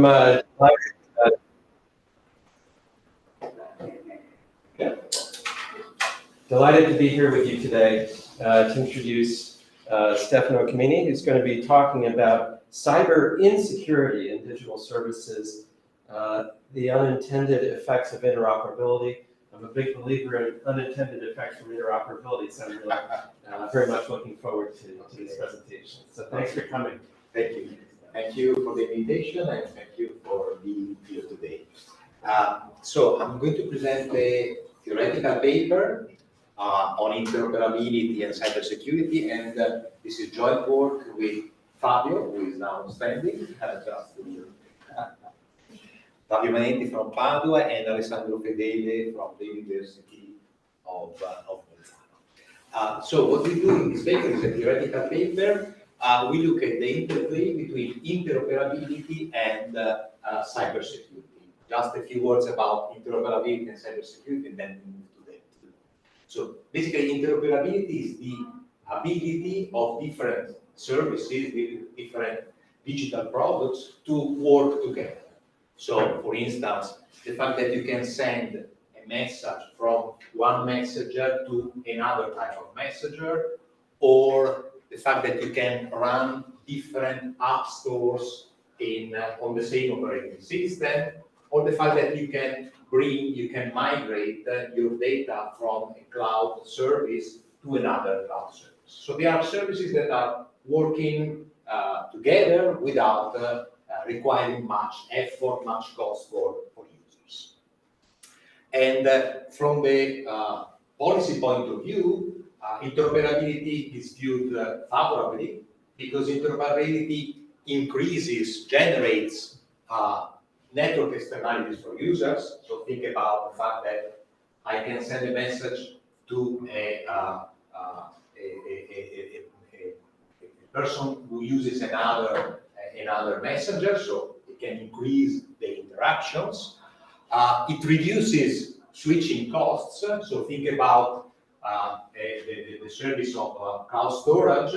I'm delighted to be here with you today to introduce Stefano Comini, who's going to be talking about cyber insecurity in digital services, the unintended effects of interoperability. I'm a big believer in unintended effects from interoperability, so I'm really, very much looking forward to this presentation. So thanks for coming. Thank you. Thank you for the invitation and thank you for being here today. So I'm going to present a theoretical paper on interoperability and cybersecurity, and this is joint work with Fabio, who is now standing, Fabio Manetti from Padua and Alessandro Fedele from the University of Bolzano. So what we do in this paper is a theoretical paper. We look at the interplay between interoperability and cybersecurity. Just a few words about interoperability and cybersecurity, and then we move to that. So basically, interoperability is the ability of different services, different digital products to work together. So, for instance, the fact that you can send a message from one messenger to another type of messenger, or the fact that you can run different app stores on the same operating system, or the fact that you can migrate your data from a cloud service to another cloud service. So there are services that are working together without requiring much effort, much cost for users. And from the policy point of view, interoperability is viewed favorably because interoperability generates network externalities for users. So think about the fact that I can send a message to a person who uses another messenger, so it can increase the interactions. It reduces switching costs. So think about the service of cloud storage.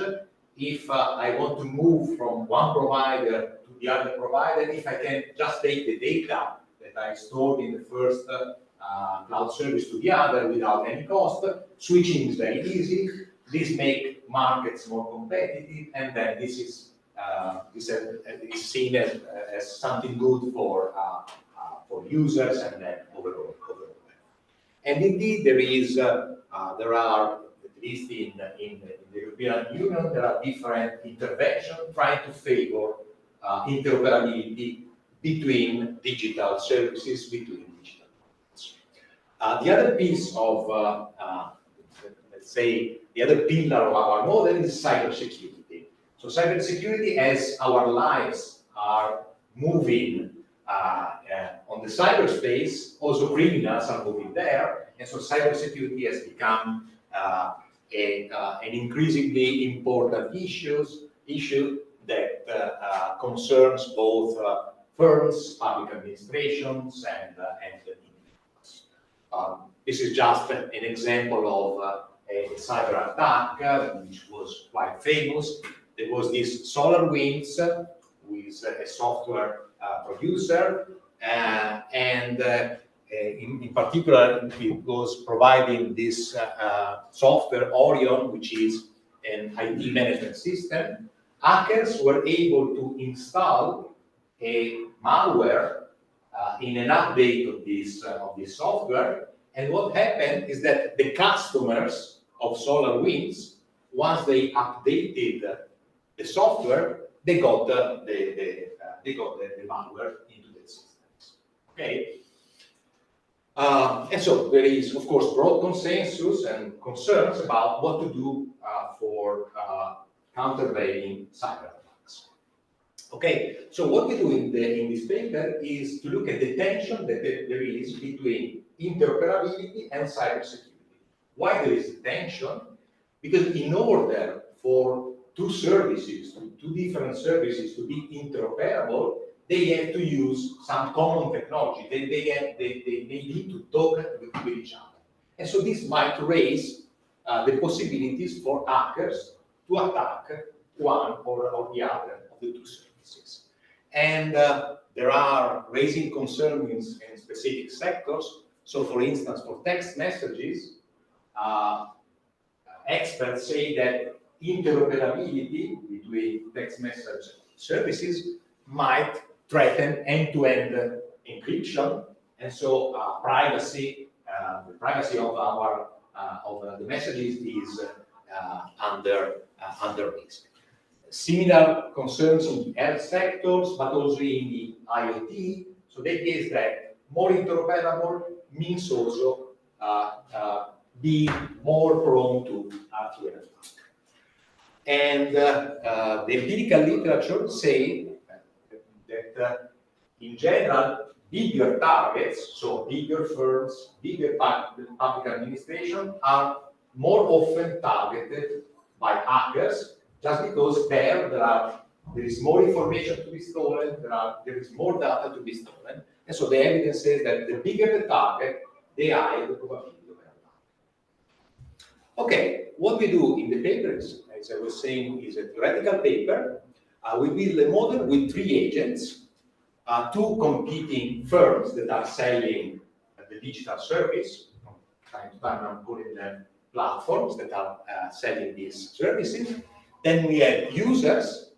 If I want to move from one provider to the other provider, if I can just take the data that I stored in the first cloud service to the other without any cost, switching is very easy. This makes markets more competitive, and then this is seen as something good for users and then overall. And indeed, there are, at least in the European Union, there are different interventions trying to favor interoperability between digital services, between digital products. The other piece of, let's say, the other pillar of our model is cybersecurity. So cybersecurity, as our lives are moving on the cyberspace, also criminals are moving there, and so cybersecurity has become an increasingly important issue that concerns both firms, public administrations, and individuals. This is just an example of a cyber attack, which was quite famous. There was this SolarWinds, who is a software producer, and in particular, it was providing this software, Orion, which is an IT management system. Hackers were able to install a malware in an update of this software, and what happened is that the customers of SolarWinds, once they updated the software, they got the malware into the systems. Okay, and so there is, of course, broad consensus and concerns about what to do for countervailing cyber attacks. Okay, so what we do in this paper is to look at the tension that there is between interoperability and cybersecurity. Why there is a tension? Because in order for two different services to be interoperable, they have to use some common technology. They need to talk with each other. And so this might raise the possibilities for hackers to attack one or the other of the two services. And there are raising concerns in specific sectors. So for instance, for text messages, experts say that interoperability between text message services might threaten end-to-end encryption, and so privacy, the privacy of our the messages is under risk. Similar concerns in health sectors, but also in the IoT. So that is that more interoperable means also be more prone to RTL attack. And the empirical literature say that in general, bigger targets, so bigger firms, bigger public administration, are more often targeted by hackers, just because there is more information to be stolen, there is more data to be stolen, and so the evidence says that the bigger the target, the higher the probability of an attack. Okay, what we do in the paper is, as I was saying, is a theoretical paper. We build a model with 3 agents. 2 competing firms that are selling the digital service. From time to time, I'm calling them platforms that are selling these services. Then we have users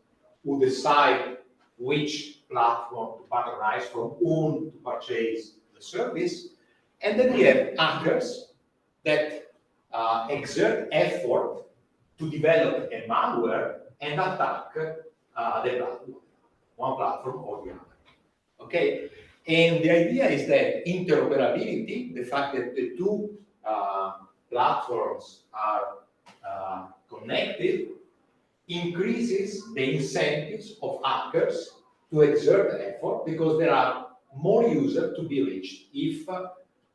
who decide which platform to patronize, from whom to purchase the service. And then we have hackers that exert effort to develop a malware and attack the platform, one platform or the other. Okay, and the idea is that interoperability, the fact that the 2 platforms are connected, increases the incentives of hackers to exert effort, because there are more users to be reached if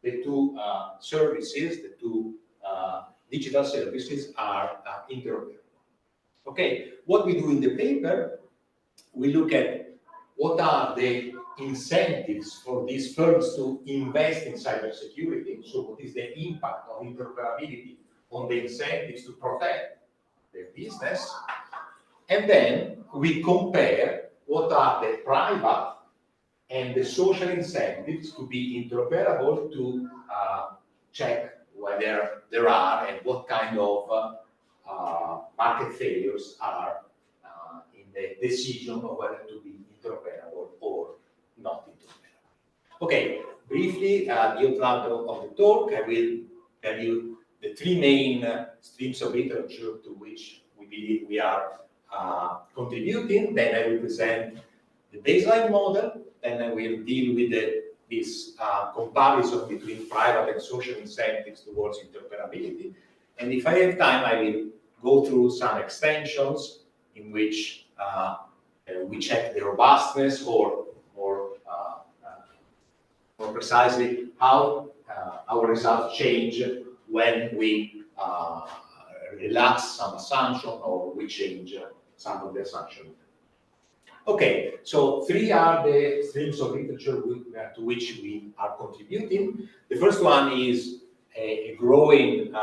the 2 services, the 2 digital services are interoperable. Okay, what we do in the paper, we look at what are the incentives for these firms to invest in cybersecurity. So what is the impact of interoperability on the incentives to protect their business? And then we compare what are the private and the social incentives to be interoperable, to check whether there are and what kind of market failures are in the decision of whether to be interoperable or not interoperable. Okay, briefly, the outline of the talk, I will tell you the 3 main streams of literature to which we believe we are contributing. Then I will present the baseline model. Then I will deal with this comparison between private and social incentives towards interoperability. And if I have time, I will go through some extensions in which we check the robustness, or more precisely, how our results change when we relax some assumption or we change some of the assumptions. Okay, so 3 are the streams of literature to which we are contributing. The first one is a growing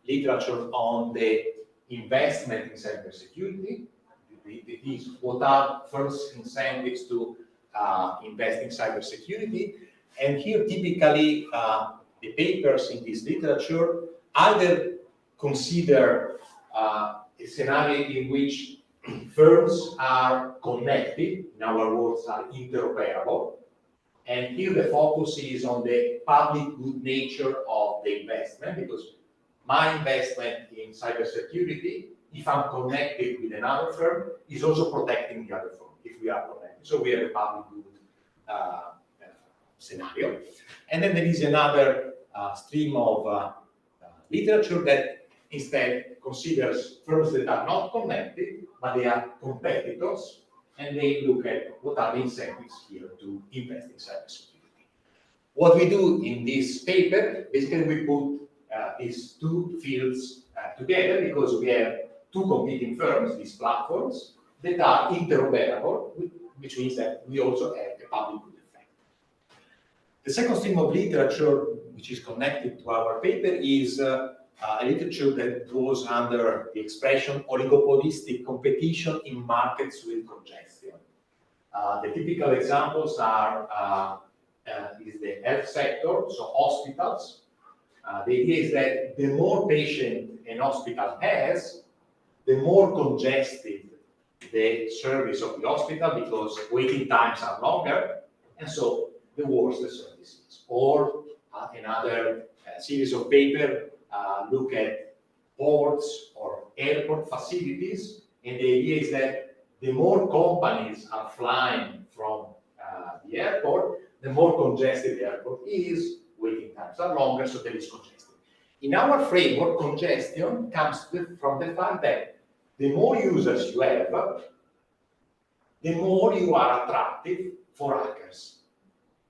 literature on the investment in cybersecurity. It is what are first incentives to invest in cybersecurity. And here, typically, the papers in this literature either consider a scenario in which firms are connected, in our words, are interoperable. And here the focus is on the public good nature of the investment, because my investment in cybersecurity, if I'm connected with another firm, is also protecting the other firm, if we are connected. So we have a public good scenario. And then there is another stream of literature that instead considers firms that are not connected, but they are competitors, and they look at what are the incentives here to invest in cybersecurity. What we do in this paper, basically we put these 2 fields together, because we have 2 competing firms, these platforms, that are interoperable, which means that we also have a public good effect. The second stream of literature, which is connected to our paper, is a literature that goes under the expression oligopolistic competition in markets with congestion. The typical examples are is the health sector, so hospitals. The idea is that the more patient an hospital has, the more congested the service of the hospital because waiting times are longer, and so the worse the service is. Or another series of paper look at ports or airport facilities, and the idea is that the more companies are flying from the airport, the more congested the airport is, waiting times are longer, so there is congestion. In our framework, congestion comes from the fact that the more users you have, the more you are attractive for hackers.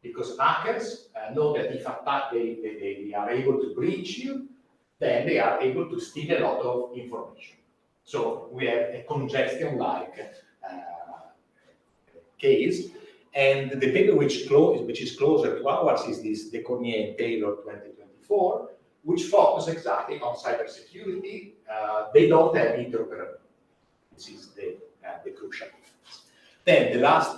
Because hackers know that if they are able to breach you, then they are able to steal a lot of information. So we have a congestion-like case. And the paper which is closer to ours is this De Cormier and Taylor 2024, which focus exactly on cybersecurity. They don't have interoperability. This is the crucial difference. Then the last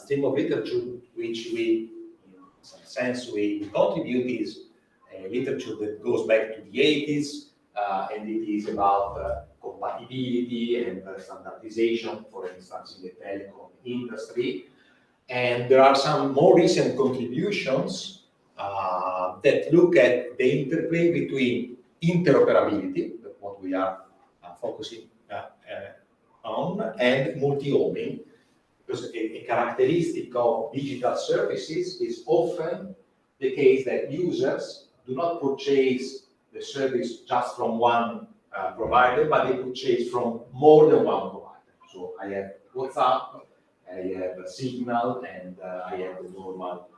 stream of literature which we, in some sense, we contribute is literature that goes back to the 80s, and it is about compatibility and standardization, for instance, in the telecom industry. And there are some more recent contributions that look at the interplay between interoperability, what we are focusing on, and multi-homing, because a characteristic of digital services is often the case that users do not purchase the service just from one provider, but they purchase from more than one provider. So I have WhatsApp, I have Signal, and I have the normal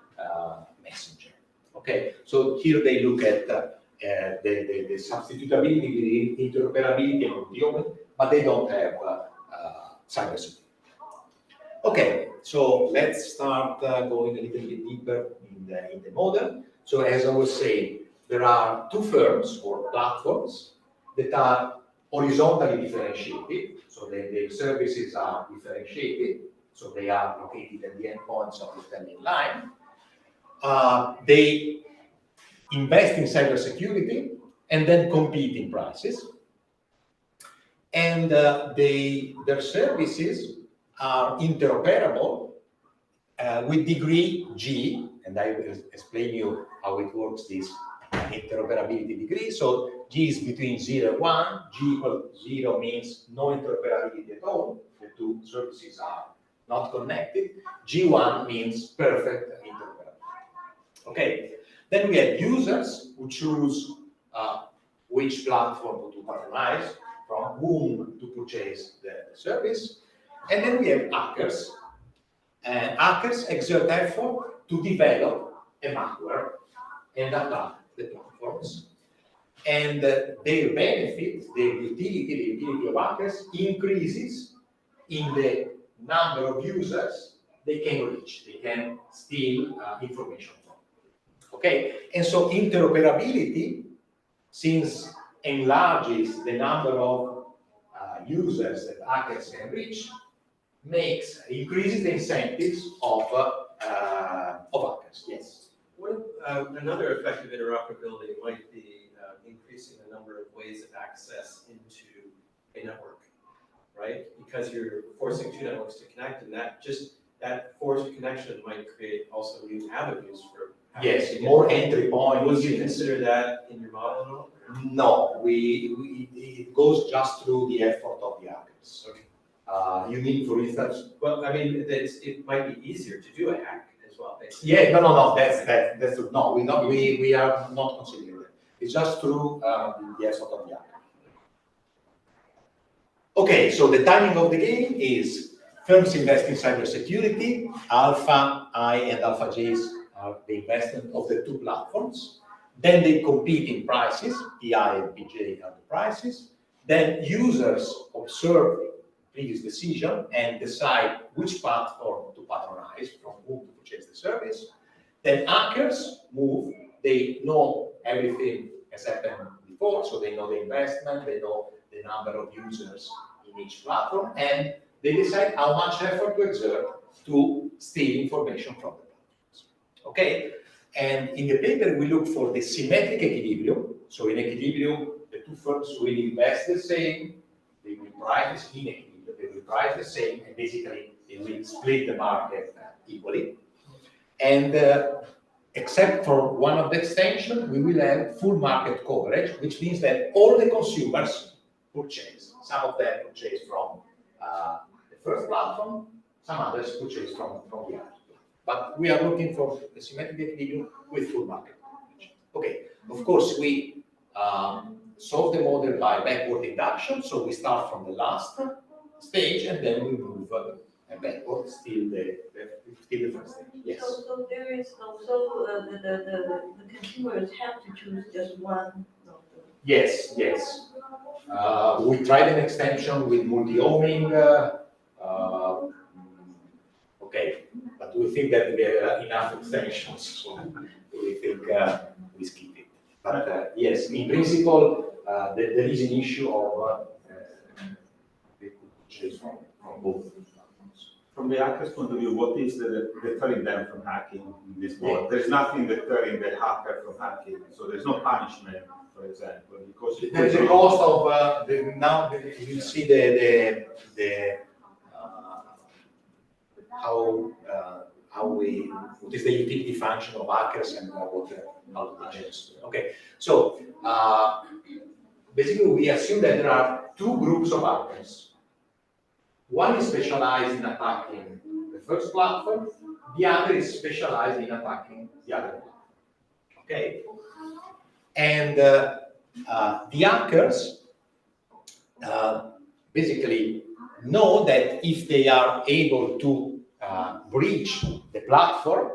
Messenger. Okay, so here they look at the substitutability between interoperability and multi-homing, but they don't have cybersecurity. Okay, so let's start going a little bit deeper in the model. So as I was saying, there are two firms or platforms that are horizontally differentiated. So the services are differentiated. So they are located at the endpoints of the telling line. They invest in cybersecurity and then compete in prices. And their services are interoperable with degree G, and I will explain you how it works, this interoperability degree. So G is between 0 and 1. G equals 0 means no interoperability at all. The two services are not connected. G1 means perfect interoperability. Okay, then we have users who choose which platform to patronize, from whom to purchase the service. And then we have hackers. And hackers exert effort to develop a malware and attack the platforms. And their benefit, their utility, the utility of hackers increases in the number of users they can reach, they can steal information from. Okay, and so interoperability, since enlarges the number of users that hackers can reach, increases the incentives of hackers. Yes. Another effect of interoperability might be increasing the number of ways of access into a network, right? Because you're forcing two networks to connect, and that forced connection might create also new avenues for. Yes, more entry points. Would you consider that in your model at all? No, it goes just through the effort of the hackers. Okay. You need, for instance, well, I mean, it might be easier to do a hack as well, basically. Yeah, no. That's no. We are not considering that. It's just through the effort of the hacker. Okay, so the timing of the game is firms invest in cybersecurity. Alpha I and Alpha J's are the investment of the two platforms. Then they compete in prices. PI and PJ are the prices. Then users observe previous decision and decide which platform to patronize, from whom to purchase the service. Then hackers move. They know everything has happened before, so they know the investment, they know the number of users in each platform, and they decide how much effort to exert to steal information from the platforms. Okay? And in the paper, we look for the symmetric equilibrium. So in equilibrium, the two firms will invest the same, they will price in equilibrium, they will price the same, and basically they will split the market equally. And except for one of the extensions, we will have full market coverage, which means that all the consumers purchase. Some of them purchase from the first platform, some others purchase from the other. But we are looking for the symmetric equilibrium with full market coverage. Okay, of course, we solve the model by backward induction, so we start from the last stage and then we move backwards till the first stage. Yes. So there is also the consumers have to choose just one. Yes, yes. We tried an extension with multi-homing. Okay, but we think that there are enough extensions, so we think we skip it. But yes, in principle, there is an issue of they could choose from both. From the hacker's point of view, what is deterring them from hacking in this world? There's nothing deterring the hacker from hacking, so there's no punishment, for example, because there is a cost of now you see what is the utility function of hackers and how they change. Okay, so basically we assume that there are two groups of hackers. One is specialized in attacking the first platform, the other is specialized in attacking the other platform. Okay? And the hackers basically know that if they are able to breach the platform,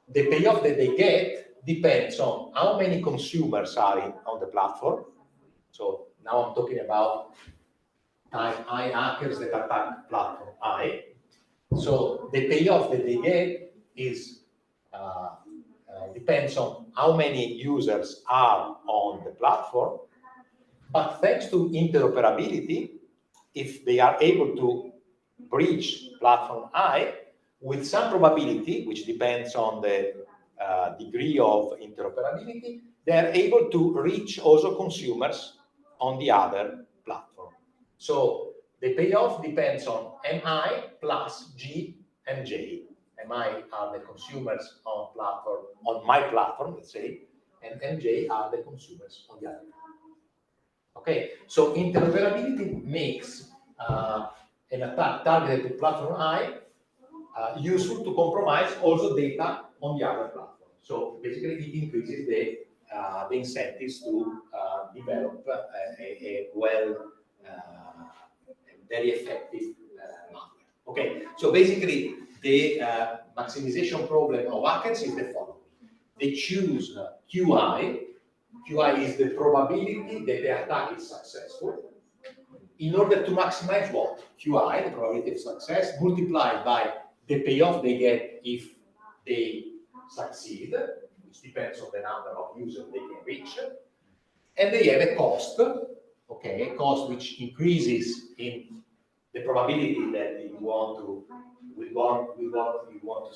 the payoff that they get depends on how many consumers are on the platform. So now I'm talking about type I hackers that attack platform I. So the payoff that they get is depends on how many users are on the platform. But thanks to interoperability, if they are able to breach platform I, with some probability, which depends on the degree of interoperability, they are able to reach also consumers on the other platform. So the payoff depends on MI plus G and J. MI are the consumers on my platform, let's say, and MJ are the consumers on the other platform. Okay, so interoperability makes an attack targeted to platform I useful to compromise also data on the other platform. So basically, it increases the incentives to develop a very effective malware. Okay, so basically, the maximization problem of hackers is the following. They choose QI. QI is the probability that the attack is successful. In order to maximize what? QI, the probability of success, multiplied by the payoff they get if they succeed, which depends on the number of users they can reach. And they have a cost, okay, a cost which increases in the probability that you want to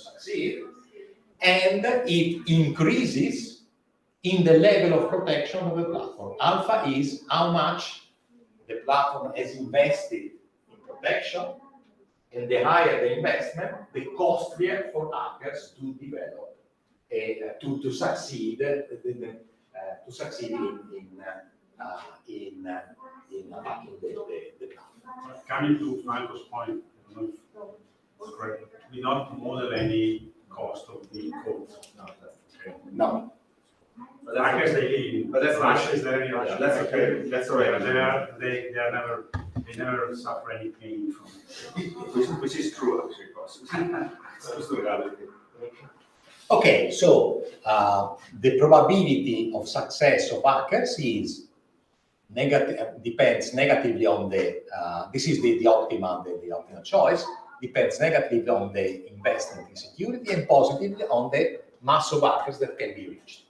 succeed, and it increases in the level of protection of the platform. Alpha is how much the platform has invested in protection, and the higher the investment, the costlier for hackers to develop, to succeed in attacking the platform. Coming to Franco's point, I don't know if it's correct. We don't model any cost of the code. No. But hackers they live. But that's Russia. Is there any Russia? That's okay. That's all right. They never suffer any pain from it. Which is true actually, Okay, so the probability of success of hackers is negative. Depends negatively on the. This is the optimal choice. Depends negatively on the investment in security and positively on the mass of hackers that can be reached.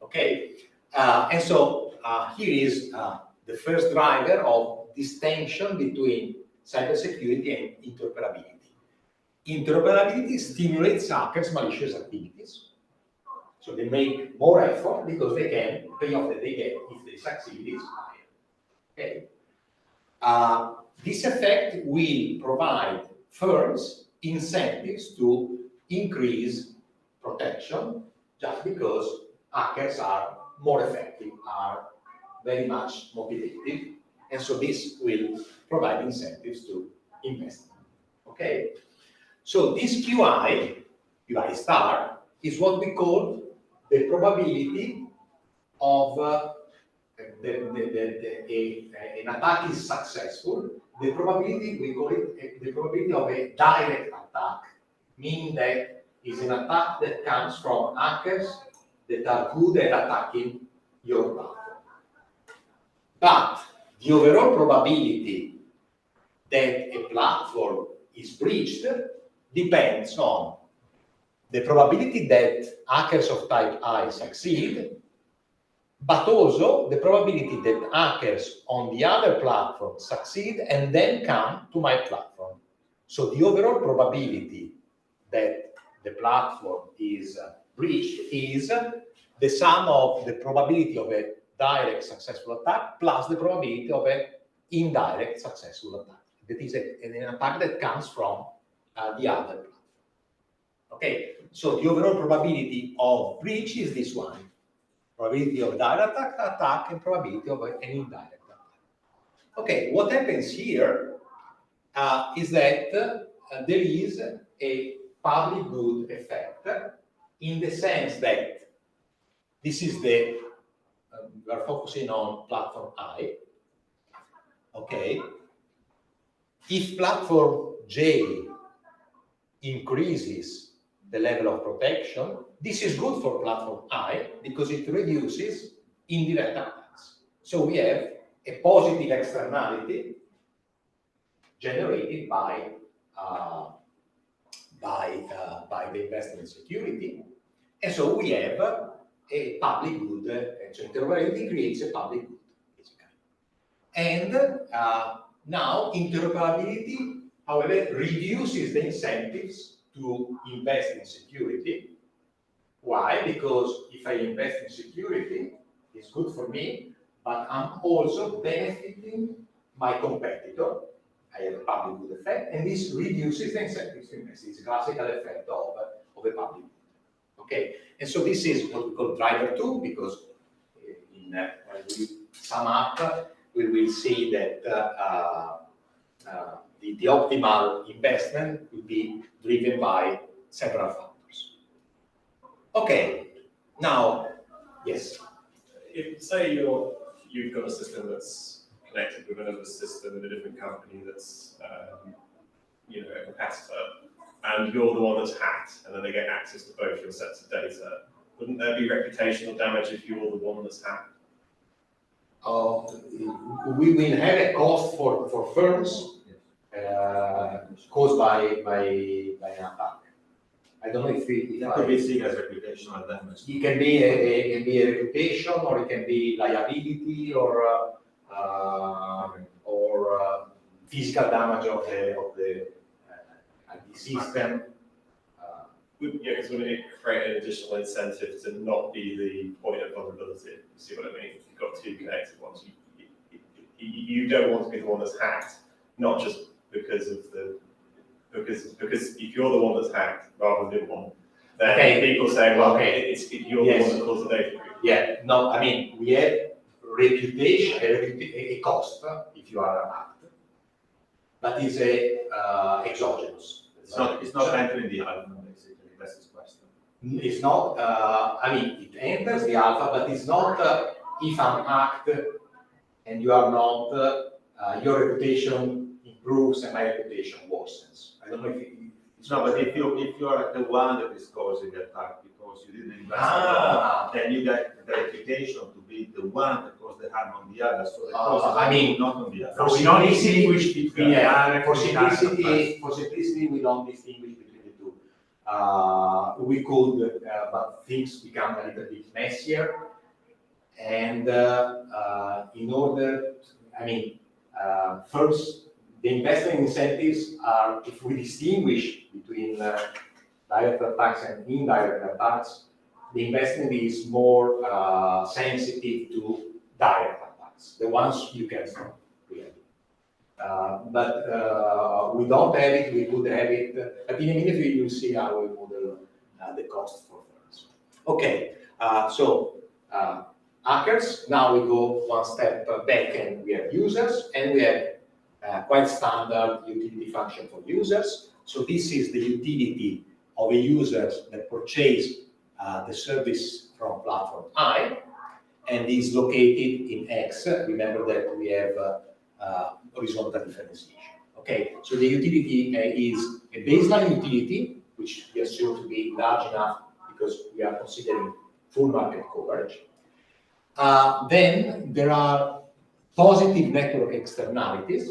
Okay, and so here is the first driver of distinction between cybersecurity and interoperability. Interoperability stimulates hackers' malicious activities. So they make more effort because they can, the payoff that they get if they succeed is higher. Okay. This effect will provide firms incentives to increase protection just because hackers are more effective, are very much motivated, and so this will provide incentives to invest. Okay, so this QI star, is what we call the probability of an attack is successful. The probability, we call it the probability of a direct attack, meaning that it's an attack that comes from hackers that are good at attacking your platform. But the overall probability that a platform is breached depends on the probability that hackers of type I succeed, but also the probability that hackers on the other platform succeed and then come to my platform. So the overall probability that the platform is breached is the sum of the probability of a direct successful attack plus the probability of an indirect successful attack. That is an attack that comes from the other platform. Okay, so the overall probability of breach is this one. Probability of direct attack and probability of an indirect attack. Okay, what happens here is that there is a public good effect in the sense that this is the, we are focusing on platform I. Okay, if platform J increases the level of protection, this is good for platform I because it reduces indirect attacks. So we have a positive externality generated by the investment in security, and so we have a public good. So interoperability creates a public good, basically. And now interoperability, however, reduces the incentives to invest in security. Why? Because if I invest in security, it's good for me, but I'm also benefiting my competitor. I have a public good effect, and this reduces the incentives to invest. It's a classical effect of a public good. Okay, and so this is what we call driver 2, because when we sum up, we will see that the optimal investment will be driven by several factors. Okay, now, yes. If say you've got a system that's connected with another system in a different company that's a competitor, and you're the one that's hacked, and then they get access to both your sets of data, wouldn't there be reputational damage if you're the one that's hacked? We will have a cost for firms caused by an attack. I don't know if it could be seen as reputational damage. It can be a reputation, or it can be liability, or physical damage of the system. Because wouldn't it create an additional incentive to not be the point of vulnerability? You see what I mean? If you've got two connected ones, you don't want to be the one that's hacked, not just because if you're the one that's hacked rather than the one, then people say, well, it's you're the one that caused the data breach. Yeah, no, I mean, we have reputation, a cost if you are hacked, but it's exogenous. It's not entering the alpha, basically. That's his question. It's not. I mean, it enters the alpha, but it's not. If I'm hacked and you are not, your reputation improves and my reputation worsens. I don't know if it's no, but if you are the one that is causing the attack because you didn't invest, then you get the reputation to be the one that caused the harm on the other. So the cost not on the other. For simplicity, for simplicity, we don't distinguish between the two. We could, but things become a little bit messier, and in order, firms the investment incentives are, if we distinguish between direct attacks and indirect attacks, the investment is more sensitive to direct attacks, the ones you can stop, really. But we don't have it, we could have it, but in a minute we will see how we model the cost for firms. Okay, hackers, now we go one step back and we have users, and we have quite standard utility function for users. So this is the utility of a user that purchase the service from platform I, and is located in X. Remember that we have horizontal differentiation. Okay, so the utility is a baseline utility, which we assume to be large enough because we are considering full market coverage. Then there are positive network externalities.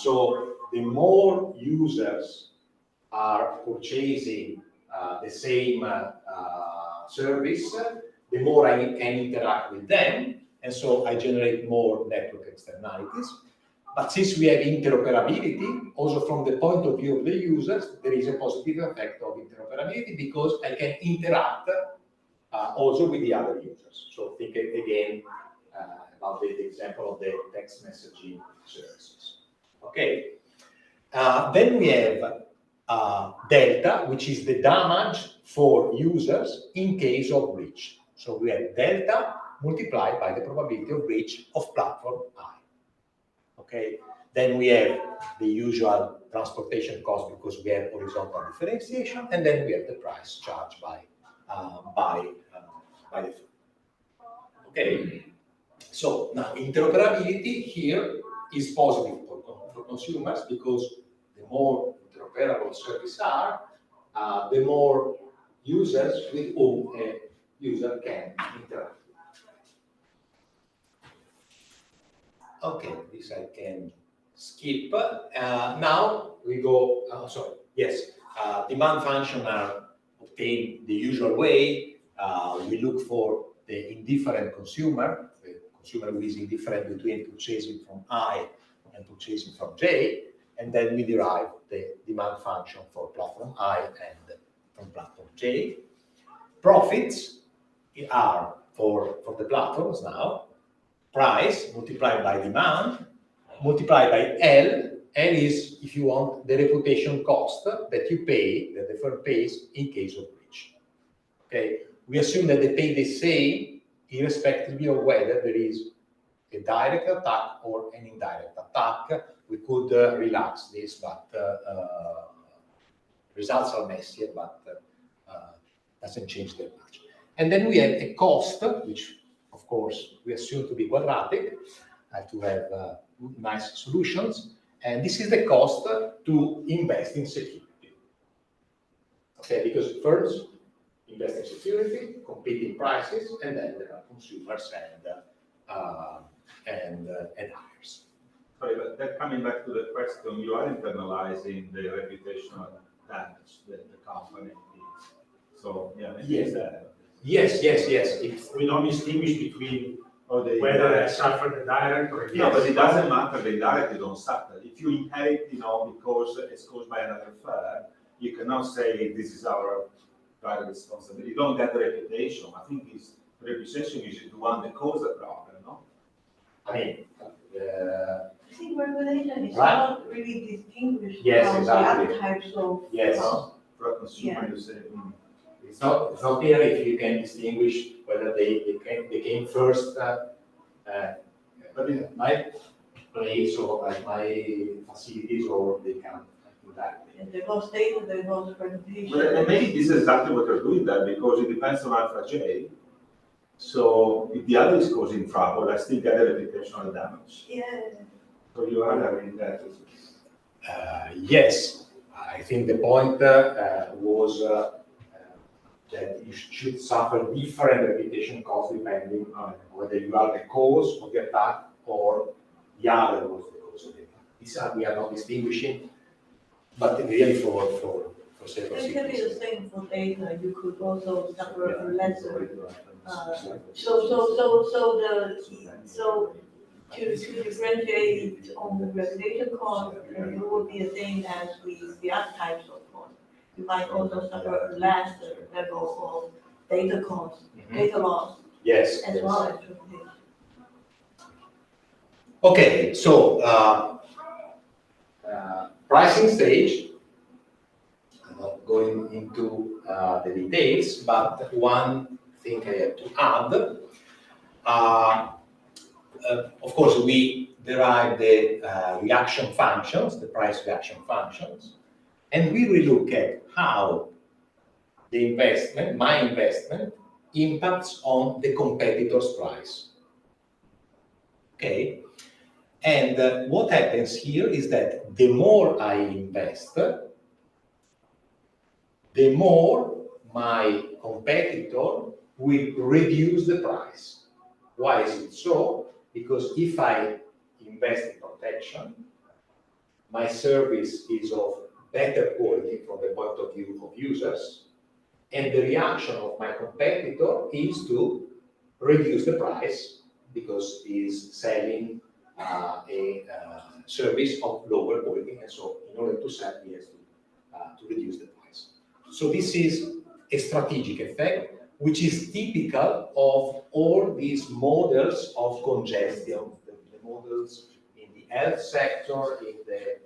So the more users are purchasing the same service, the more I can interact with them, and so I generate more network externalities. But since we have interoperability, also from the point of view of the users, there is a positive effect of interoperability because I can interact also with the other users. So think again about the example of the text messaging services. Okay. Then we have delta, which is the damage for users in case of breach. So we have delta multiplied by the probability of breach of platform I. Okay. Then we have the usual transportation cost because we have horizontal differentiation, and then we have the price charged by the firm. Okay. So now interoperability here is positive for consumers because the more interoperable services are, the more users with whom a user can interact. Okay, this I can skip. Now we go, demand function are obtained the usual way. We look for the indifferent consumer, the consumer who is indifferent between purchasing from I and purchasing from J, and then we derive the demand function for platform I and from platform J. Profits are for the platforms now, price multiplied by demand, multiplied by L. L is, if you want, the reputation cost that you pay, that the firm pays in case of breach. Okay, we assume that they pay the same irrespectively of whether there is a direct attack or an indirect attack. We could relax this, but results are messier, but doesn't change that much. And then we have a cost, which of course we assume to be quadratic, to have nice solutions. And this is the cost to invest in security. Okay, because firms invest in security, compete in prices, and then there are consumers and others. Sorry, but that coming back to the question, you are internalizing the reputational damage that the company needs. So yeah, Yes. We don't distinguish between whether they suffer the direct or no, but it doesn't matter. The indirect you don't suffer. If you inherit, because it's caused by another firm, you cannot say this is our direct responsibility. You don't get the reputation. I think this reputation is the one that causes the problem, no? I mean, I think regulation is Right. not really distinguished Yes, from exactly. the other types of. yes, For a consumer, Yeah. you say, it's not clear if you can distinguish whether they came first. But in my place or at my facilities, or they come directly. And there was data, there was reputation. But maybe this is exactly what you're doing there, because it depends on alpha J. So if the other is causing trouble, I still get a reputational damage. Yeah. So you are having that. Yes, I think the point was that you should suffer different reputation costs depending on whether you are the cause of the attack or the other was the cause of the attack. These are, we are not distinguishing, but really for several It can be the same for data. You could also suffer lesser. So To differentiate on the regulation cost, it would be the same as with the other types of cost. You might also suffer less level of data cost, data loss, Yes. as yes. well as reputation. Okay, so pricing stage. I'm not going into the details, but one thing I have to add. Of course, we derive the reaction functions, the price reaction functions, and we will look at how the investment, my investment, impacts on the competitor's price. Okay? And what happens here is that the more I invest, the more my competitor will reduce the price. Why is it so? Because if I invest in protection, my service is of better quality from the point of view of users, and the reaction of my competitor is to reduce the price because he's selling a service of lower quality, and so in order to sell, he has to reduce the price. So this is a strategic effect, which is typical of all these models of congestion, the models in the health sector, in the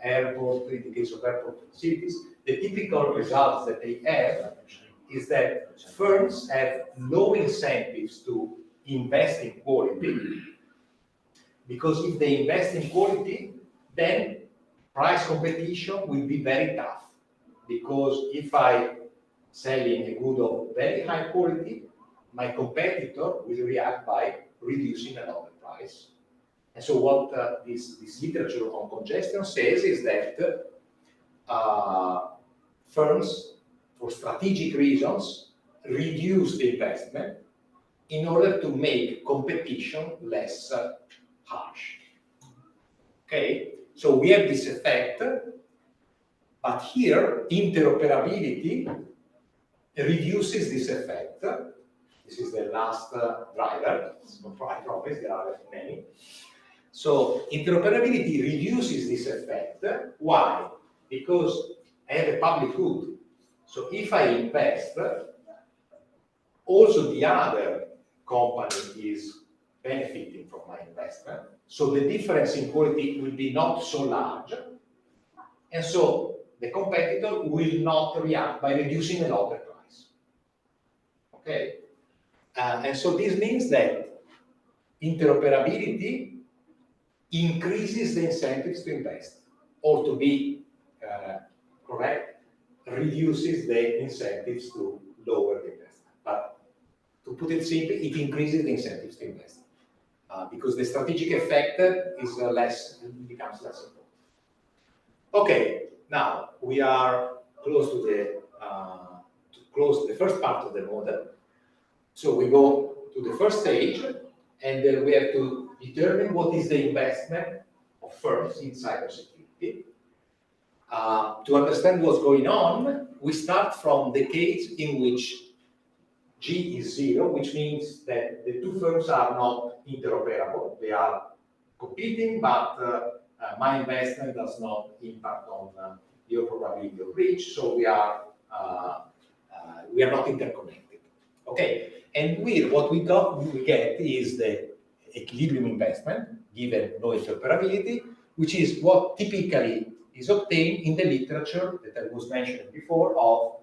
airport, in the case of airport facilities. The typical results that they have is that firms have low incentives to invest in quality, because if they invest in quality, then price competition will be very tough. Because if I selling a good of very high quality, my competitor will react by reducing another price. And so what this literature on congestion says is that firms, for strategic reasons, reduce the investment in order to make competition less harsh. Okay, so we have this effect, but here interoperability reduces this effect. This is the last driver. I promise there are many. So interoperability reduces this effect. Why? Because I have a public good. So if I invest, also the other company is benefiting from my investment. So the difference in quality will be not so large. And so the competitor will not react by reducing another price. Okay? And so this means that interoperability increases the incentives to invest, or to be correct, reduces the incentives to lower the investment. But to put it simply, it increases the incentives to invest because the strategic effect is becomes less important. Okay, now we are close to close the first part of the model. So we go to the first stage, and then we have to determine what is the investment of firms in cybersecurity. To understand what's going on, we start from the case in which G is 0, which means that the two firms are not interoperable. They are competing, but my investment does not impact on your probability of breach, so we are not interconnected. Okay, and what we get is the equilibrium investment given no interoperability, which is what typically is obtained in the literature that I was mentioning before of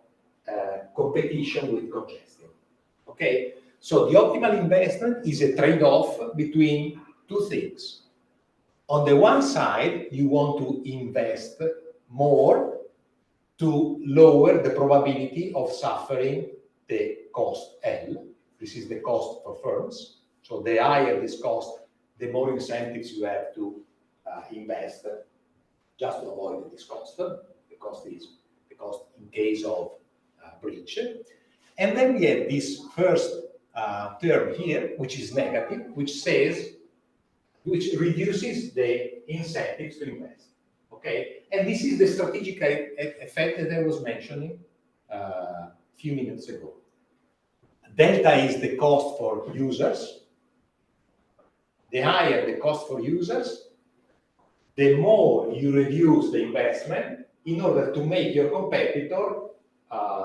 competition with congestion. Okay, so the optimal investment is a trade-off between two things. On the one side, you want to invest more to lower the probability of suffering the cost L. This is the cost for firms. So the higher this cost, the more incentives you have to invest just to avoid this cost. The cost is the cost in case of breach. And then we have this first term here, which is negative, which reduces the incentives to invest. Okay, and this is the strategic effect that I was mentioning a few minutes ago. Delta is the cost for users. the higher the cost for users, the more you reduce the investment in order to make your competitor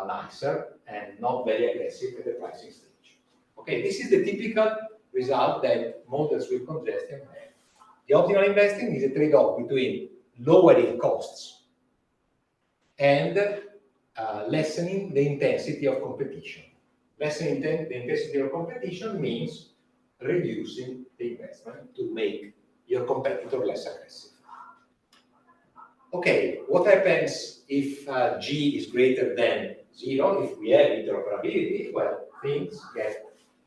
nicer and not very aggressive at the pricing stage. Okay, this is the typical result that models with congestion have. The optimal investing is a trade-off between lowering costs and lessening the intensity of competition. Lessening the intensity of competition means reducing the investment to make your competitor less aggressive. Okay, what happens if G is greater than 0? If we have interoperability, well, things get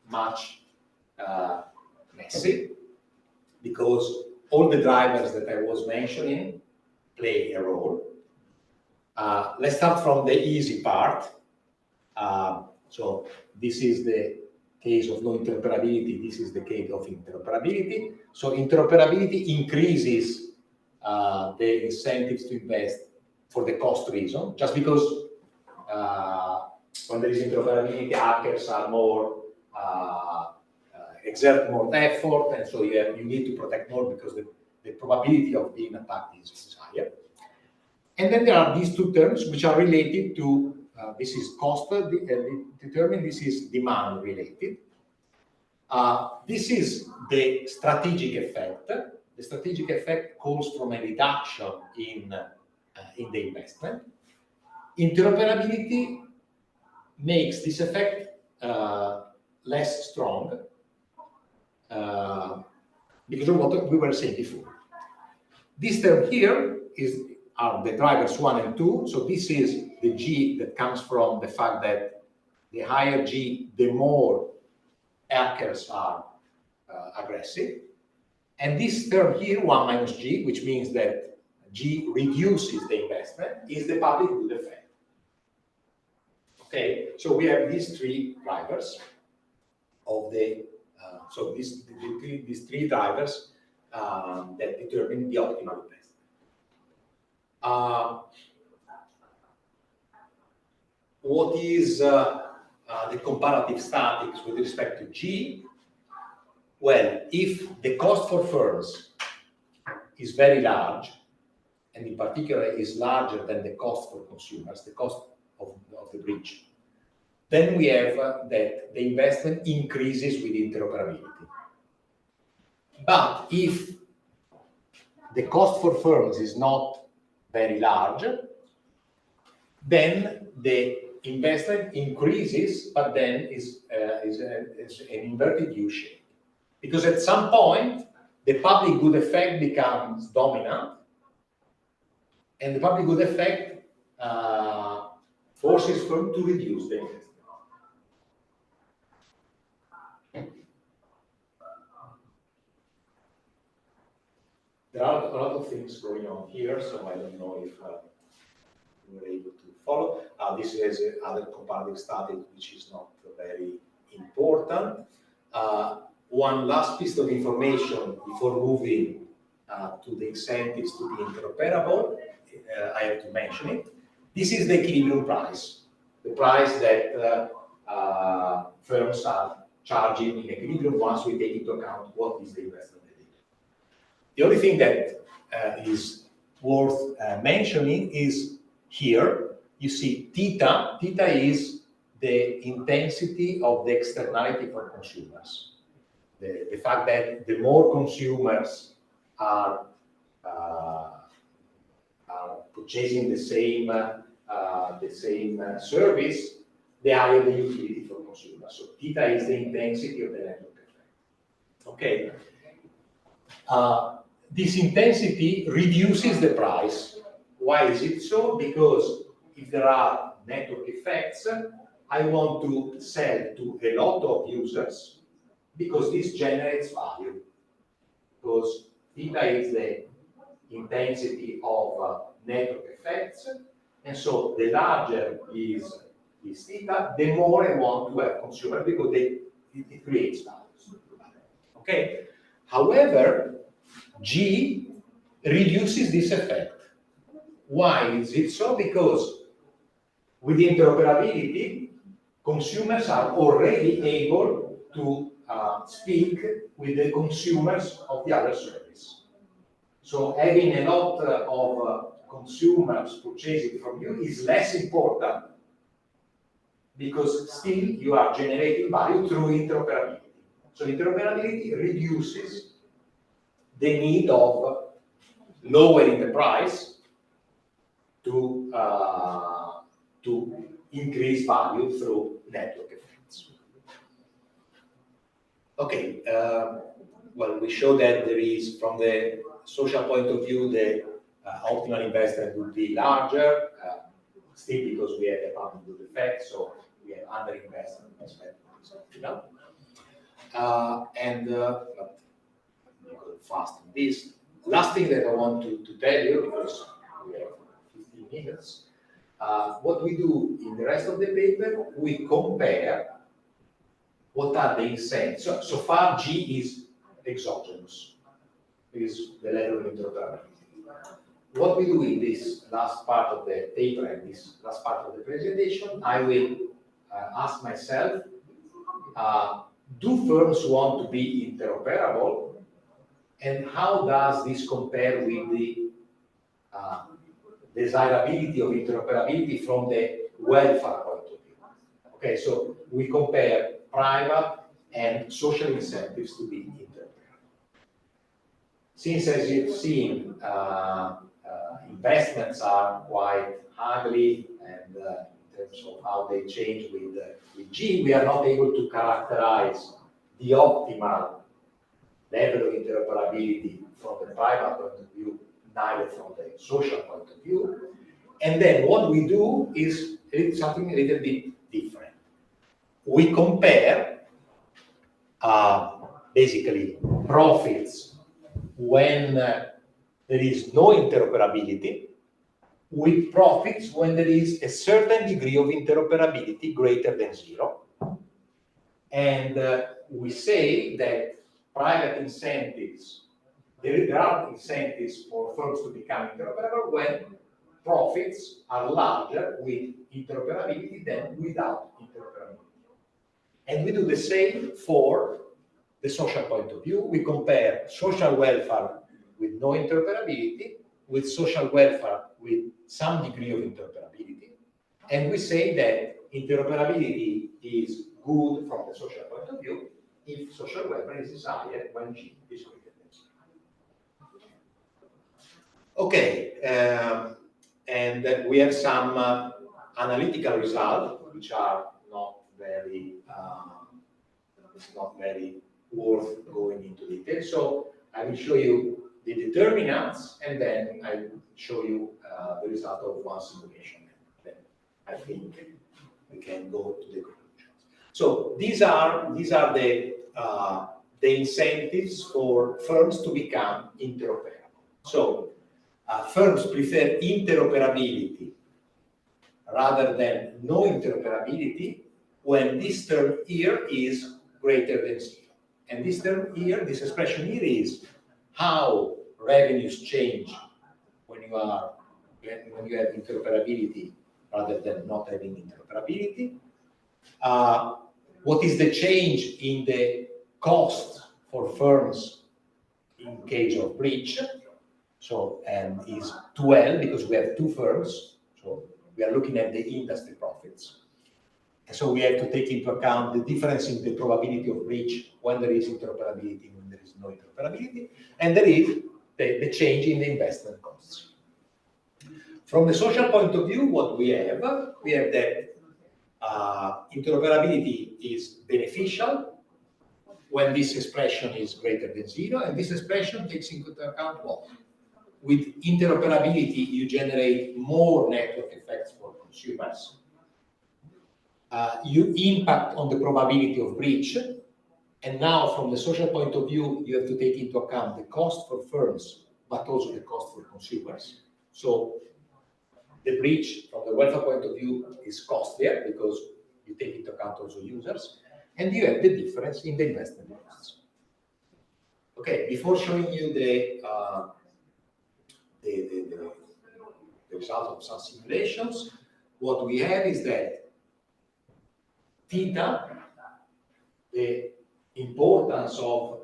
much messy, because all the drivers that I was mentioning play a role. Let's start from the easy part. So this is the case of no interoperability, this is the case of interoperability. So interoperability increases the incentives to invest for the cost reason, just because when there is interoperability, hackers are more, exert more effort, and so you need to protect more because the probability of being attacked is higher. And then there are these two terms which are related to, this is cost determined, this is demand related. This is the strategic effect. The strategic effect calls from a reduction in the investment. Interoperability makes this effect less strong because of what we were saying before. This term here are the drivers 1 and 2. So this is the G that comes from the fact that the higher G, the more hackers are aggressive. And this term here, 1 minus G, which means that G reduces the investment, is the public good effect. Okay, so we have these three drivers of the, so these three drivers that determine the optimal investment. What is the comparative statics with respect to G? Well, if the cost for firms is very large, and in particular is larger than the cost for consumers, the cost of the breach, then we have that the investment increases with interoperability. But if the cost for firms is not very large, then the investment increases, but then is an inverted U shape. Because at some point, the public good effect becomes dominant, and the public good effect forces firms to reduce the investment. There are a lot of things going on here, so I don't know if you were able to follow. This is other comparative static, which is not very important. One last piece of information before moving to the incentives to be interoperable, I have to mention it. This is the equilibrium price, the price that firms are charging in equilibrium once we take into account what is the investment they did. The only thing that is worth mentioning is here, you see theta. Theta is the intensity of the externality for consumers. The fact that the more consumers are purchasing the same service, the higher the utility for consumers. So theta is the intensity of the network effect. Okay. This intensity reduces the price. Why is it so? Because if there are network effects, I want to sell to a lot of users, because this generates value. Because theta is the intensity of network effects, and so the larger is theta, the more I want to have consumers, because it creates value. Okay. However, G reduces this effect. Why is it so? Because with interoperability, consumers are already able to speak with the consumers of the other service. So having a lot of consumers purchasing from you is less important, because still you are generating value through interoperability. So interoperability reduces the need of lowering the price to increase value through network effects. Okay, well, we show that there is, from the social point of view, the optimal investment would be larger, still because we have a public good effect, so we have underinvestment aspect, you know. But we go fast on this. Last thing that I want to tell you, because we have 15 minutes, what we do in the rest of the paper, we compare what are the incentives. So far, G is exogenous, is the level of interoperability. What we do in this last part of the paper and this last part of the presentation, I will ask myself, do firms want to be interoperable? And how does this compare with the desirability of interoperability from the welfare point of view? Okay, so we compare private and social incentives to be interoperable. Since, as you've seen, investments are quite ugly, and in terms of how they change with G, we are not able to characterize the optimal level of interoperability from the private point of view, neither from the social point of view. And then what we do is something a little bit different. We compare basically profits when there is no interoperability with profits when there is a certain degree of interoperability greater than 0. And we say that private incentives, there are incentives for firms to become interoperable when profits are larger with interoperability than without interoperability. And we do the same for the social point of view. We compare social welfare with no interoperability with social welfare with some degree of interoperability. And we say that interoperability is good from the social point of view if social welfare is higher when G is greater than 0. Okay, and we have some analytical results which are not very worth going into detail. So I will show you the determinants, and then I will show you the result of one simulation. Then I think we can go to the conclusions. So these are the incentives for firms to become interoperable. So firms prefer interoperability rather than no interoperability when this term here is greater than 0. And this term here, this expression here, is how revenues change when you have interoperability rather than not having interoperability. What is the change in the cost for firms in case of breach? So, and is 12 because we have two firms. So we are looking at the industry profits. And so we have to take into account the difference in the probability of breach when there is interoperability and when there is no interoperability. And there is the change in the investment costs. From the social point of view, what we have that interoperability is beneficial when this expression is greater than 0, and this expression takes into account what? With interoperability, you generate more network effects for consumers. You impact on the probability of breach. And now, from the social point of view, you have to take into account the cost for firms, but also the cost for consumers. So the breach, from the welfare point of view, is costlier because you take into account also users. And you have the difference in the investment costs. Okay, before showing you the result of some simulations, what we have is that theta, the importance of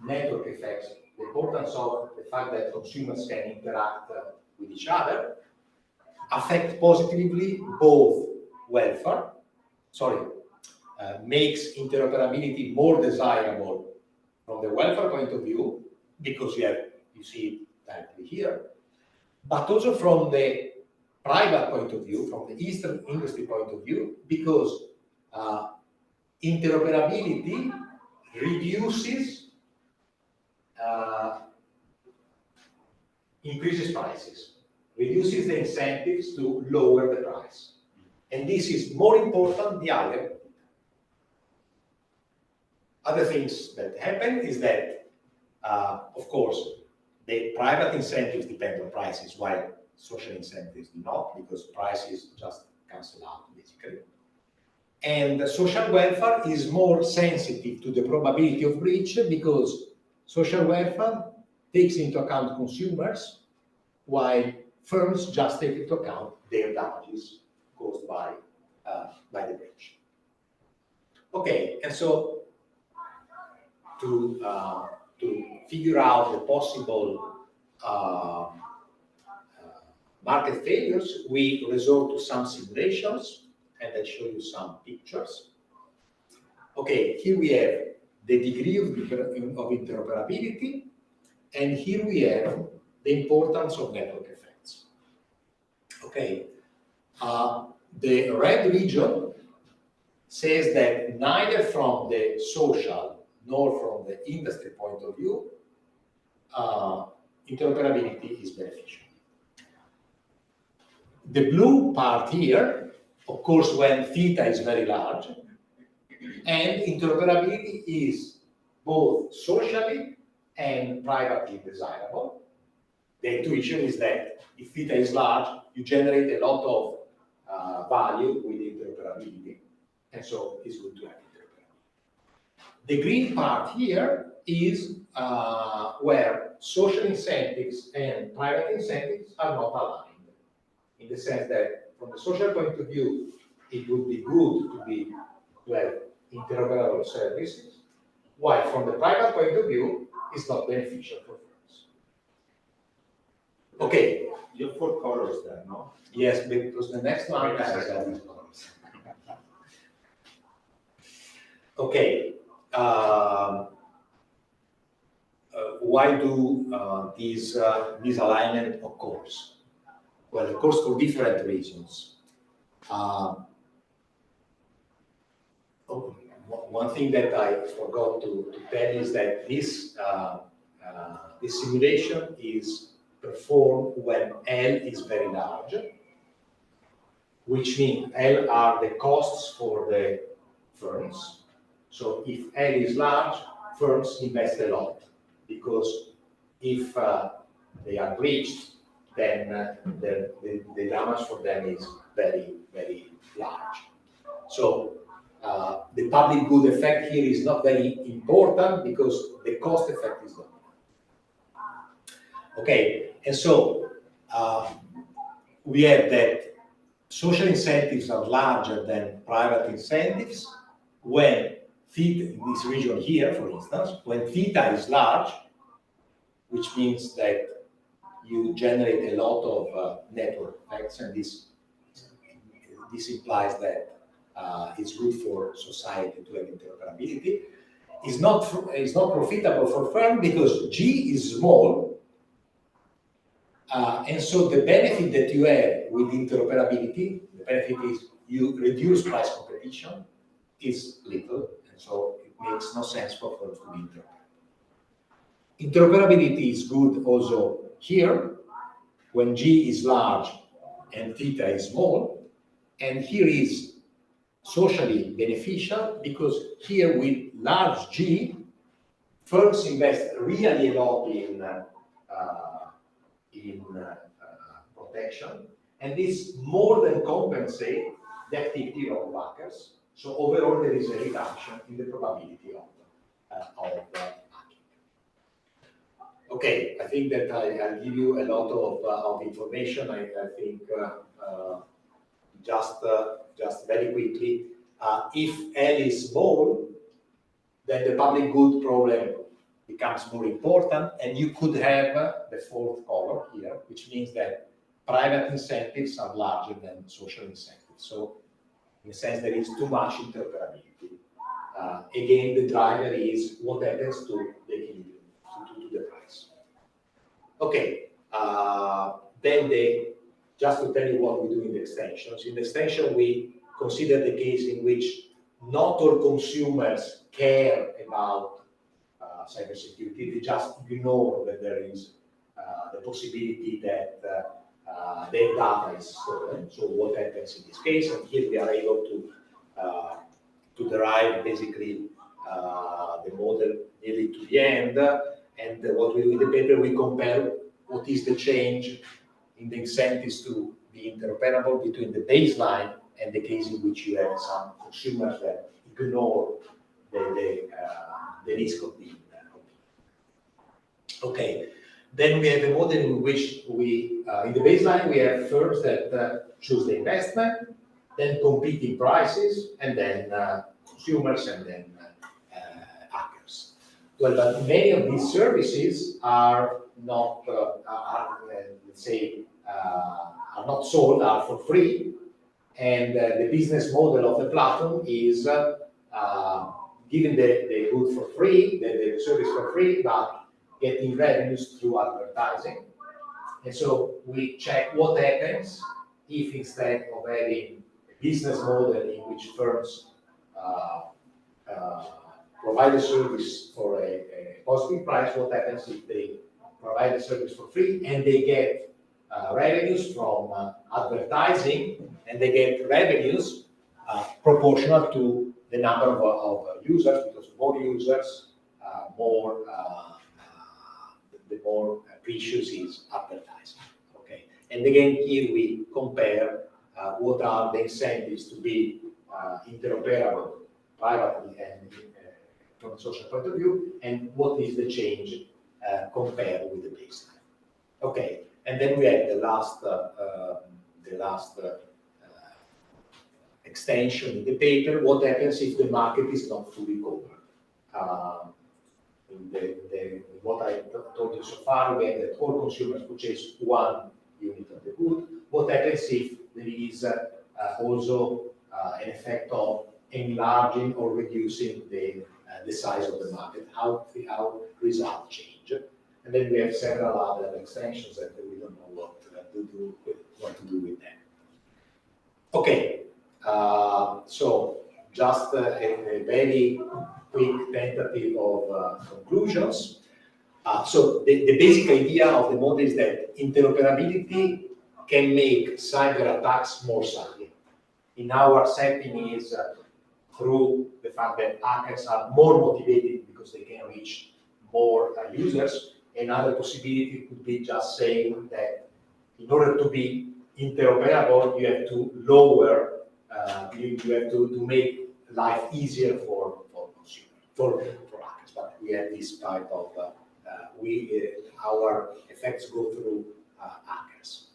network effects, the importance of the fact that consumers can interact with each other, affect positively both welfare, makes interoperability more desirable from the welfare point of view, because you see it directly here, but also from the private point of view, from the industry point of view, because interoperability reduces, increases prices, reduces the incentives to lower the price. And this is more important the other things that happen is that, of course, the private incentives depend on prices, while social incentives do not, because prices just cancel out, basically. And social welfare is more sensitive to the probability of breach, because social welfare takes into account consumers, while firms just take into account their damages caused by the breach. Okay, and so to figure out the possible market failures, we resort to some simulations, and I show you some pictures. Okay, here we have the degree of interoperability, and here we have the importance of network effects. Okay, the red region says that neither from the social nor from the industry point of view, interoperability is beneficial. The blue part here, of course, when theta is very large, and interoperability is both socially and privately desirable. The intuition is that if theta is large, you generate a lot of value with interoperability, and so it's good to have interoperability. The green part here is where social incentives and private incentives are not aligned, in the sense that from the social point of view, it would be good to have interoperable services, while from the private point of view, it's not beneficial for firms. Okay. You have 4 colors there, no? Yes, because the next one has colors. Okay. Why do these misalignment occurs? Well, of course, for different reasons. One thing that I forgot to tell is that this simulation is performed when L is very large, which means L are the costs for the firms. So if L is large, firms invest a lot, because if they are breached, then the damage for them is very, very large. So the public good effect here is not very important, because the cost effect is not. Okay, and so we have that social incentives are larger than private incentives when theta, in this region here, for instance, when theta is large, which means that you generate a lot of network effects, and this implies that it's good for society to have interoperability. It's not profitable for firm because G is small, and so the benefit that you have with interoperability, the benefit is you reduce price competition, is little, and so it makes no sense for firms to be interoperable. Interoperability is good also here, when G is large and theta is small, and here is socially beneficial, because here with large G, firms invest really a lot in protection, and this more than compensates the activity of hackers. So overall, there is a reduction in the probability of hacking. Okay, I think that I'll give you a lot of information. I think just very quickly, if L is small, then the public good problem becomes more important, and you could have the fourth color here, which means that private incentives are larger than social incentives. So in a sense, there is too much interoperability. Again, the driver is what happens to the equilibrium, to the price. Okay, just to tell you what we do in the extensions. In the extension, we consider the case in which not all consumers care about cybersecurity. They just ignore that there is the possibility that their data is stolen. So what happens in this case? And here we are able to derive basically the model nearly to the end. And what we do in the paper, we compare what is the change in the incentives to be interoperable between the baseline and the case in which you have some consumers that ignore the risk of being. Okay, then we have a model in which we, in the baseline, we have firms that choose the investment, then competing prices, and then consumers, and then hackers. Well, but many of these services are not, let's say, are not sold, are for free, and the business model of the platform is giving the good for free, the service for free, but getting revenues through advertising. And so we check what happens if instead of having a business model in which firms provide a service for a positive price, what happens if they provide a service for free and they get revenues from advertising, and they get revenues proportional to the number of users, because more users, the more precious is advertising. Okay, and again here we compare what are the incentives to be interoperable privately and from a social point of view, and what is the change compared with the baseline. Okay, and then we have the last extension in the paper. What happens if the market is not fully covered? What I told you so far, we have that all consumers purchase one unit of the good. What happens if there is also an effect of enlarging or reducing the size of the market? How results change? And then we have several other extensions that we don't know what to do with them. Okay, so just a very quick tentative of conclusions. So the basic idea of the model is that interoperability can make cyber attacks more savvy. In our setting is through the fact that hackers are more motivated because they can reach more users. Another possibility could be just saying that in order to be interoperable, you have to lower, you have to make life easier for consumers, for hackers. But we have this type of, our effects go through hackers.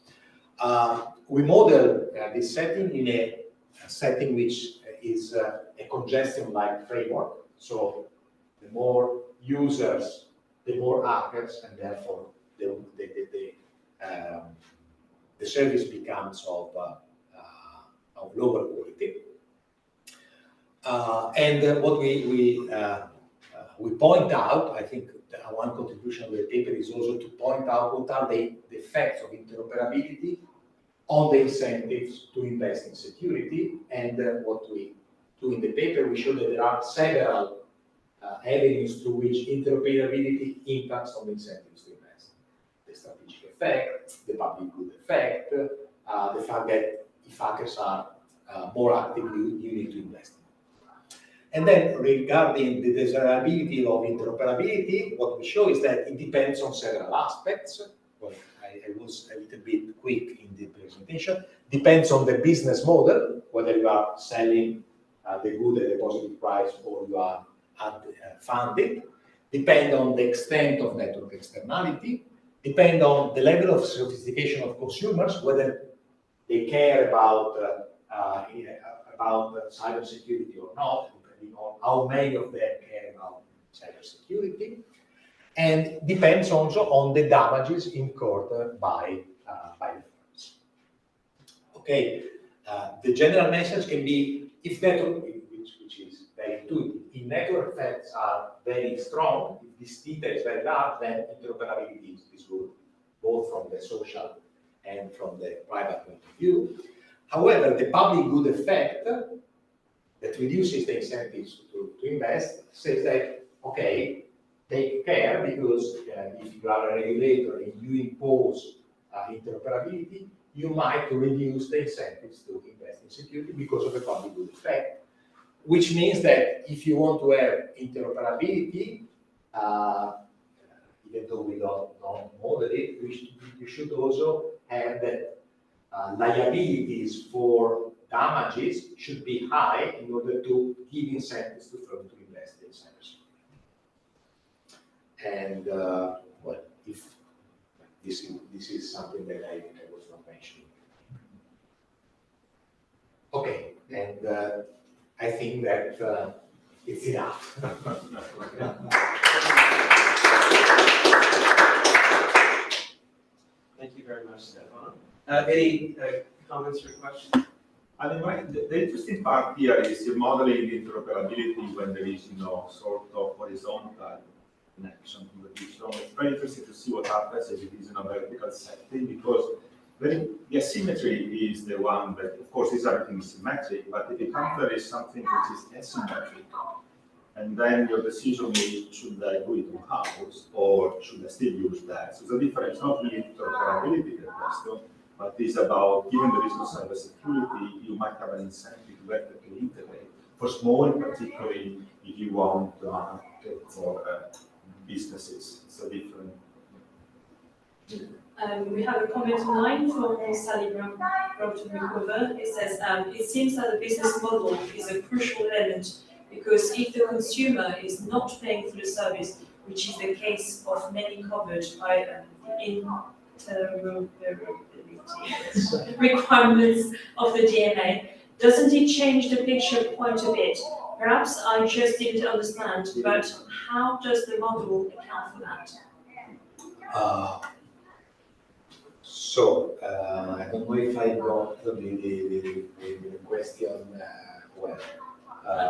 We model this setting in a setting which is a congestion-like framework. So the more users, the more hackers, and therefore the service becomes of lower quality. And what we point out, I think one contribution of the paper is also to point out what are the effects of interoperability on the incentives to invest in security. And what we do in the paper, we show that there are several avenues through which interoperability impacts on the incentives to invest. The strategic effect, the public good effect, the fact that if hackers are more active, you need to invest. And then regarding the desirability of interoperability, what we show is that it depends on several aspects. Well, I was a little bit quick in the presentation. Depends on the business model, whether you are selling the good at a positive price or you are funded. Depend on the extent of network externality. Depend on the level of sophistication of consumers, whether they care about cybersecurity or not, depending on how many of them care about cybersecurity, and depends also on the damages incurred by the firms. Okay, the general message can be, if network, which is very intuitive, if network effects are very strong, if this theta is very large, then interoperability is good, both from the social and from the private point of view. However, the public good effect that reduces the incentives to invest says that, okay, take care, because if you are a regulator and you impose interoperability, you might reduce the incentives to invest in security because of the public good effect. Which means that if you want to have interoperability, even though we don't model it, you should also have that liabilities for damages should be high in order to give incentives to firms to invest in cybersecurity. And well, if this is something that I was not mentioning. Okay, and I think that it's enough. Thank you very much, Stefano. Any comments or questions? I mean, the interesting part here is you're modeling interoperability when there is, sort of horizontal connection to the digital. It's very interesting to see what happens if it is in a vertical setting, because the asymmetry is the one that, of course, is everything is symmetric, but if it comes there is something which is asymmetric, and then your decision is, should I do it in-house, or should I still use that? So the difference, not really interoperability, the question, but it's about, given the risk of cybersecurity, you might have an incentive to vertically integrate, for small, particularly if you want to market for businesses. It's a different. We have a comment online from Sally Brompton-Recover. It says, it seems that the business model is a crucial element, because if the consumer is not paying for the service, which is the case of many covered by interoperability requirements of the DMA, doesn't it change the picture quite a bit? Perhaps I just didn't understand, but how does the model account for that? So I don't know if I got the question well.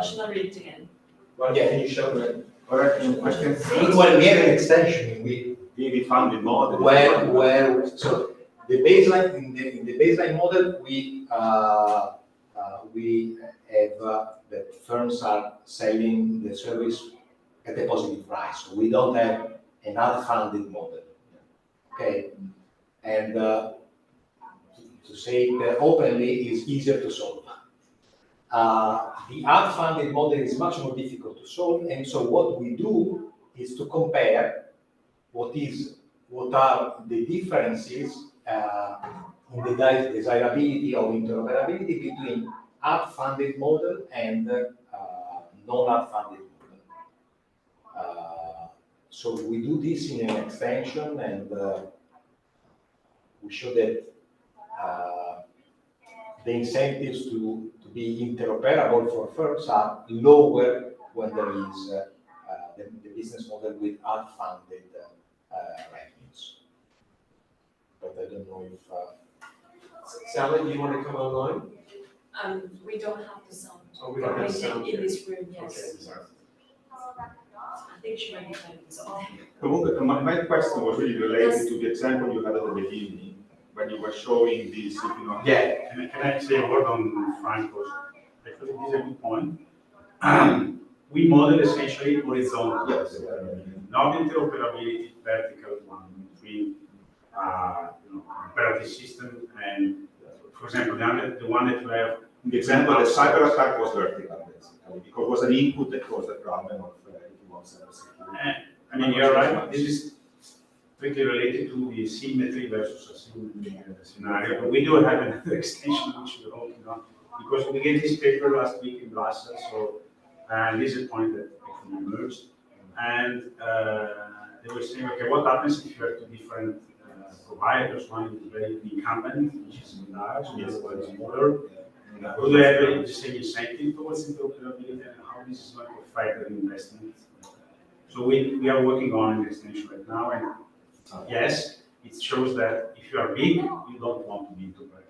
Should I read it again? Well, yeah, can you show me? All right, question. Well, we have an extension. We found the model. So the baseline in the baseline model we have that firms are selling the service at a positive price. So we don't have an ad-funded model. Okay, and to say it openly is easier to solve. The ad-funded model is much more difficult to solve, and so what we do is to compare what are the differences in the desirability of interoperability between ad-funded model and non-ad-funded model. So we do this in an extension, and we show that the incentives to be interoperable for firms are lower when there is the business model with ad-funded revenues. But I don't know if... Sally, do you want to come online? We don't have the sound. Oh, we don't have sound in this room, yes. Okay, sorry. I think she might be playing something. My question was really related to the example you had at the beginning, when you were showing this, Yeah, can I say a word on Franco's? Actually, this is a good point. We model essentially horizontal, Yes. not interoperability, vertical one between operating system and, for example, the one that you have. The example, the cyber attack was vertical, basically, because it was an input that caused the problem of cybersecurity. I mean, you're right. This is strictly related to the symmetry versus asymmetry scenario. But we do have another extension which we're working on, because we get this paper last week in Brussels. So, and this is a point that actually emerged. And they were saying, okay, what happens if you have two different providers? One is very big company, which is large, and the other one is smaller. Do they have the same incentive towards interoperability, and how this is going to affect their investment? So we are working on an extension right now, and yes, it shows that if you are big, you don't want to be interpreted,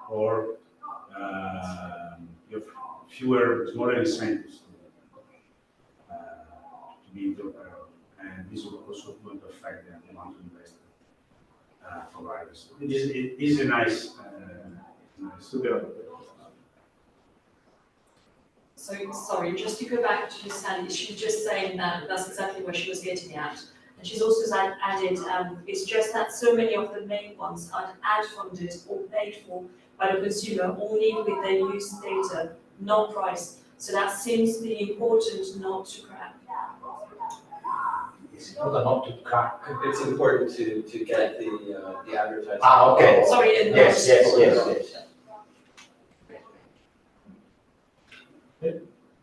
or you have fewer, smaller incentives to be interoperable, and this will also going to affect the amount of investment providers. It is a nice, So, sorry, just to go back to Sally, she was just saying that that's exactly where she was getting at. And she's also added, it's just that so many of the main ones are ad funded or paid for by the consumer only with their use data, not price. So that seems to be important not to crack. It's important not to cut. It's important to get the advertising. Okay. Sorry, and Yes, yes.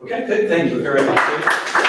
Okay, good, thank you very much.